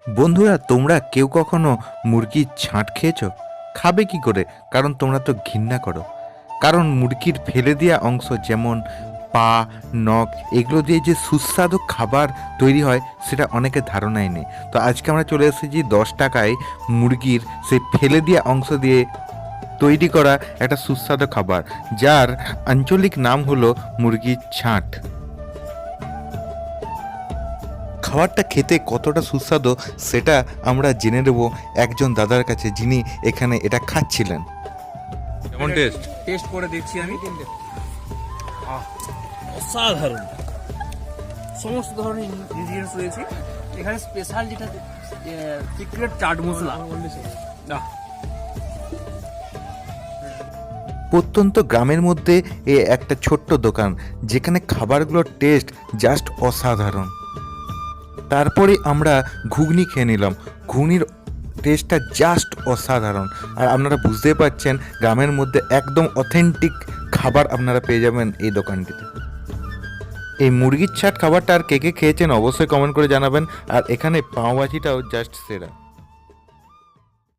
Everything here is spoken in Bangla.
বন্ধুরা, তোমরা কেউ কখনো মুরগির ছাঁট খেয়েছো? খাবে কি করে? কারণ তোমরা তো ঘৃণা করো। কারণ মুরগির ফেলে দেওয়া অংশ যেমন পা, নখ, এগুলো দিয়ে যে সুস্বাদু খাবার তৈরি হয় সেটা অনেকের ধারণাই নেই। তো আজকে আমরা চলে এসেছি 10 টাকায় মুরগির সেই ফেলে দেওয়া অংশ দিয়ে তৈরি করা একটা সুস্বাদু খাবার, যার আঞ্চলিক নাম হলো মুরগির ছাঁট। খাবারটা খেতে কতটা সুস্বাদু সেটা আমরা জেনে নেব একজন দাদার কাছে, যিনি এখানে এটা খাচ্ছিলেন। কেমন টেস্ট? টেস্ট করে দেখছি আমি। অসাধারণ, সমস্ত ধরনের ইনগ্রিডিয়েন্টস রয়েছে এখানে। স্পেশাল যেটা সিক্রেট চাট মশলা। প্রত্যন্ত গ্রামের মধ্যে একটা ছোট্ট দোকান, যেখানে খাবারগুলোর টেস্ট জাস্ট অসাধারণ। তারপরে আমরা ঘুগনি খেয়ে নিলাম। ঘুগনির টেস্টটা জাস্ট অসাধারণ। আর আপনারা বুঝতেই পারছেন, গ্রামের মধ্যে একদম অথেন্টিক খাবার আপনারা পেয়ে যাবেন এই দোকানটিতে। এই মুরগির ছাট খাবারটা আর কে কে খেয়েছেন অবশ্যই কমেন্ট করে জানাবেন। আর এখানে পাওভাজিটাও জাস্ট সেরা।